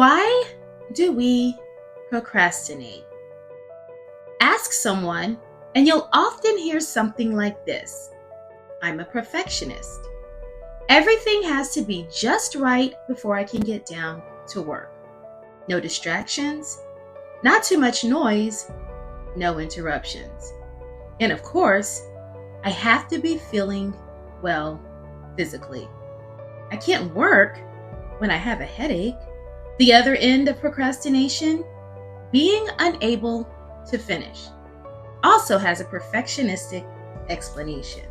Why do we procrastinate? Ask someone, and you'll often hear something like this: I'm a perfectionist. Everything has to be just right before I can get down to work. No distractions, not too much noise, no interruptions. And of course, I have to be feeling well physically. I can't work when I have a headache. The other end of procrastination, being unable to finish, also has a perfectionistic explanation.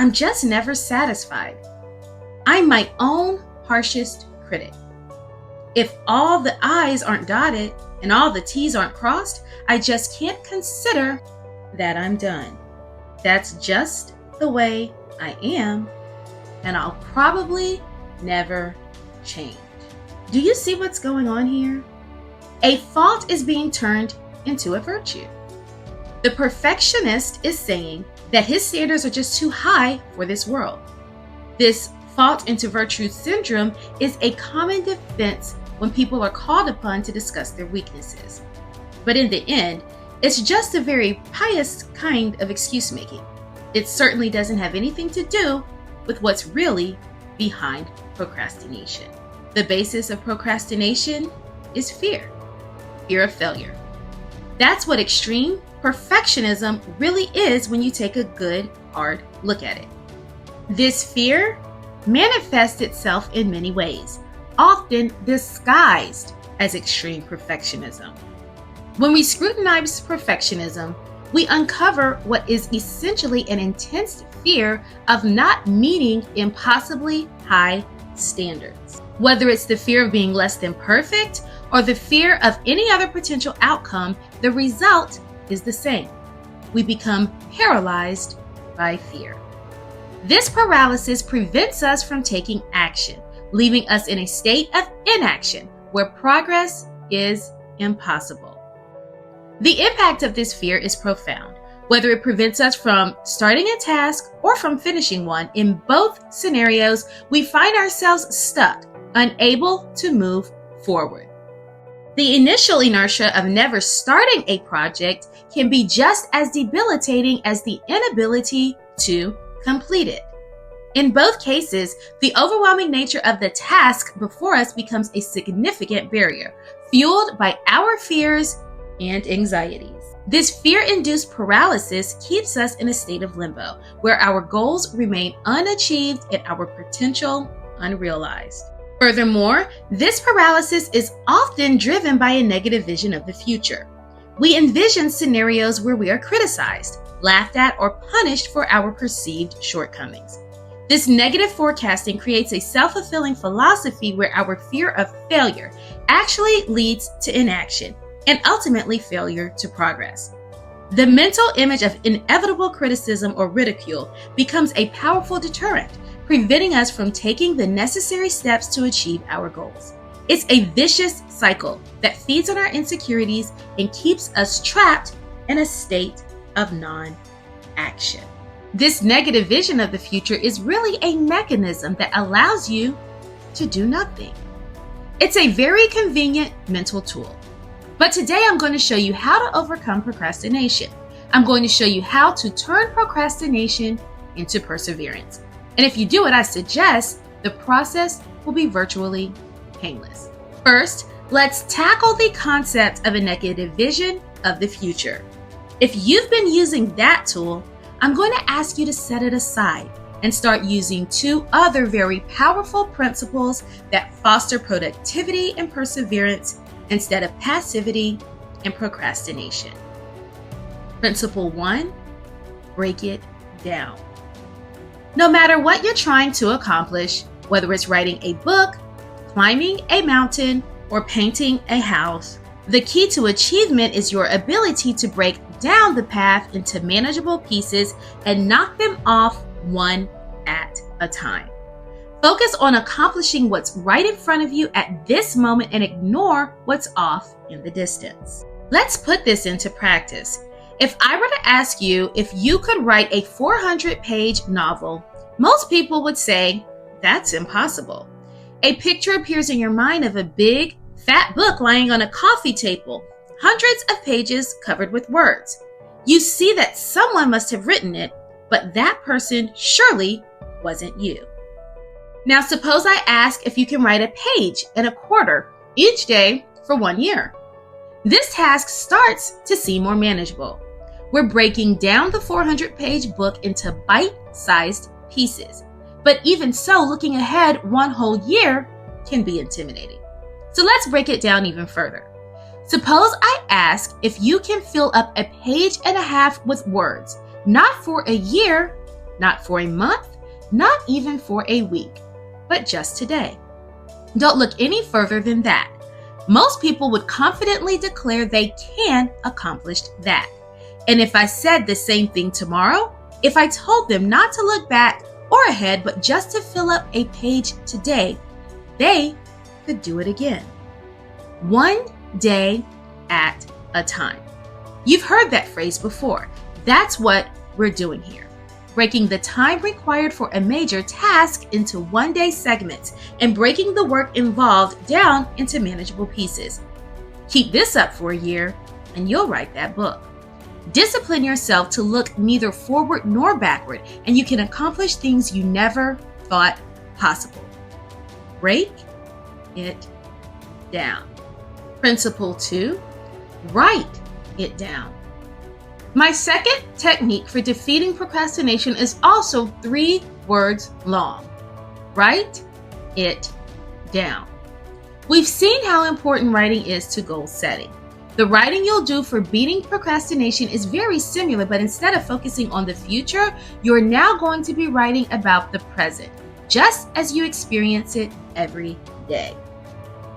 I'm just never satisfied. I'm my own harshest critic. If all the I's aren't dotted and all the T's aren't crossed, I just can't consider that I'm done. That's just the way I am, and I'll probably never change. Do you see what's going on here? A fault is being turned into a virtue. The perfectionist is saying that his standards are just too high for this world. This fault into virtue syndrome is a common defense when people are called upon to discuss their weaknesses. But in the end, it's just a very pious kind of excuse making. It certainly doesn't have anything to do with what's really behind procrastination. The basis of procrastination is fear of failure. That's what extreme perfectionism really is when you take a good, hard look at it. This fear manifests itself in many ways, often disguised as extreme perfectionism. When we scrutinize perfectionism, we uncover what is essentially an intense fear of not meeting impossibly high standards. Whether it's the fear of being less than perfect or the fear of any other potential outcome, the result is the same. We become paralyzed by fear. This paralysis prevents us from taking action, leaving us in a state of inaction where progress is impossible. The impact of this fear is profound. Whether it prevents us from starting a task or from finishing one, in both scenarios, we find ourselves stuck, unable to move forward. The initial inertia of never starting a project can be just as debilitating as the inability to complete it. In both cases, the overwhelming nature of the task before us becomes a significant barrier, fueled by our fears and anxieties. This fear-induced paralysis keeps us in a state of limbo, where our goals remain unachieved and our potential unrealized. Furthermore, this paralysis is often driven by a negative vision of the future. We envision scenarios where we are criticized, laughed at, or punished for our perceived shortcomings. This negative forecasting creates a self-fulfilling philosophy where our fear of failure actually leads to inaction and ultimately failure to progress. The mental image of inevitable criticism or ridicule becomes a powerful deterrent, preventing us from taking the necessary steps to achieve our goals. It's a vicious cycle that feeds on our insecurities and keeps us trapped in a state of non-action. This negative vision of the future is really a mechanism that allows you to do nothing. It's a very convenient mental tool. But today I'm going to show you how to overcome procrastination. I'm going to show you how to turn procrastination into perseverance. And if you do it, I suggest the process will be virtually painless. First, let's tackle the concept of a negative vision of the future. If you've been using that tool, I'm going to ask you to set it aside and start using two other very powerful principles that foster productivity and perseverance instead of passivity and procrastination. Principle 1, break it down. No matter what you're trying to accomplish, whether it's writing a book, climbing a mountain, or painting a house, the key to achievement is your ability to break down the path into manageable pieces and knock them off one at a time. Focus on accomplishing what's right in front of you at this moment and ignore what's off in the distance. Let's put this into practice. If I were to ask you if you could write a 400-page novel, most people would say, that's impossible. A picture appears in your mind of a big, Fat book lying on a coffee table, hundreds of pages covered with words. You see that someone must have written it, but that person surely wasn't you. Now suppose I ask if you can write a page and a quarter each day for 1 year. This task starts to seem more manageable. We're breaking down the 400-page book into bite-sized pieces. But even so, looking ahead 1 whole year can be intimidating. So let's break it down even further. Suppose I ask if you can fill up a page and a half with words, not for a year, not for a month, not even for a week, but just today. Don't look any further than that. Most people would confidently declare they can accomplish that. And if I said the same thing tomorrow, if I told them not to look back or ahead, but just to fill up a page today, they could do it again. 1 day at a time. You've heard that phrase before. That's what we're doing here. Breaking the time required for a major task into 1-day segments and breaking the work involved down into manageable pieces. Keep this up for a year and you'll write that book. Discipline yourself to look neither forward nor backward, and you can accomplish things you never thought possible. Break it down. Principle 2, write it down. My second technique for defeating procrastination is also 3 words long. Write it down. We've seen how important writing is to goal setting. The writing you'll do for beating procrastination is very similar, but instead of focusing on the future, you're now going to be writing about the present, just as you experience it every day.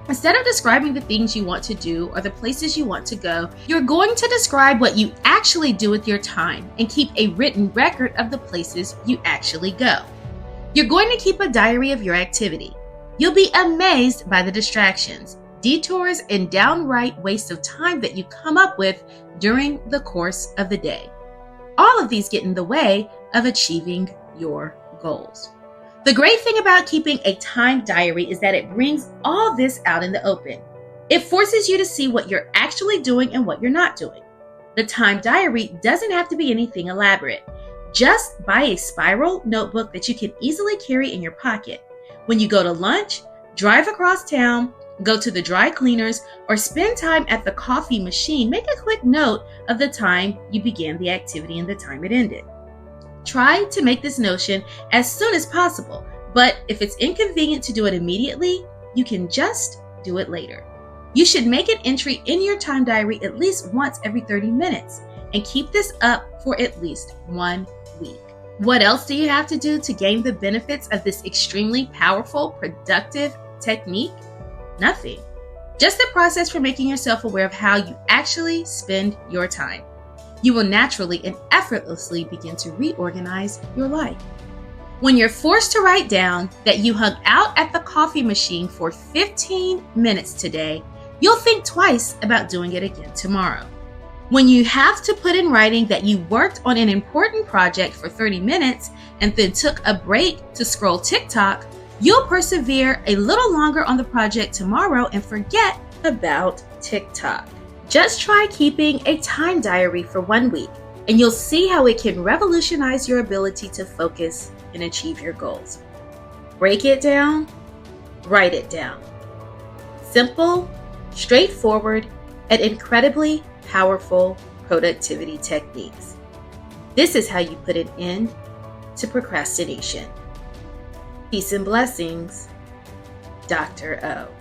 Instead of describing the things you want to do or the places you want to go, you're going to describe what you actually do with your time and keep a written record of the places you actually go. You're going to keep a diary of your activity. You'll be amazed by the distractions, detours, and downright waste of time that you come up with during the course of the day. All of these get in the way of achieving your goals. The great thing about keeping a time diary is that it brings all this out in the open. It forces you to see what you're actually doing and what you're not doing. The time diary doesn't have to be anything elaborate. Just buy a spiral notebook that you can easily carry in your pocket. When you go to lunch, drive across town, go to the dry cleaners, or spend time at the coffee machine, make a quick note of the time you began the activity and the time it ended. Try to make this notion as soon as possible, but if it's inconvenient to do it immediately, you can just do it later. You should make an entry in your time diary at least once every 30 minutes and keep this up for at least 1 week. What else do you have to do to gain the benefits of this extremely powerful, productive technique? Nothing. Just the process for making yourself aware of how you actually spend your time. You will naturally and effortlessly begin to reorganize your life. When you're forced to write down that you hung out at the coffee machine for 15 minutes today, you'll think twice about doing it again tomorrow. When you have to put in writing that you worked on an important project for 30 minutes and then took a break to scroll TikTok, you'll persevere a little longer on the project tomorrow and forget about TikTok. Just try keeping a time diary for 1 week, and you'll see how it can revolutionize your ability to focus and achieve your goals. Break it down, write it down. Simple, straightforward, and incredibly powerful productivity techniques. This is how you put an end to procrastination. Peace and blessings, Dr. O.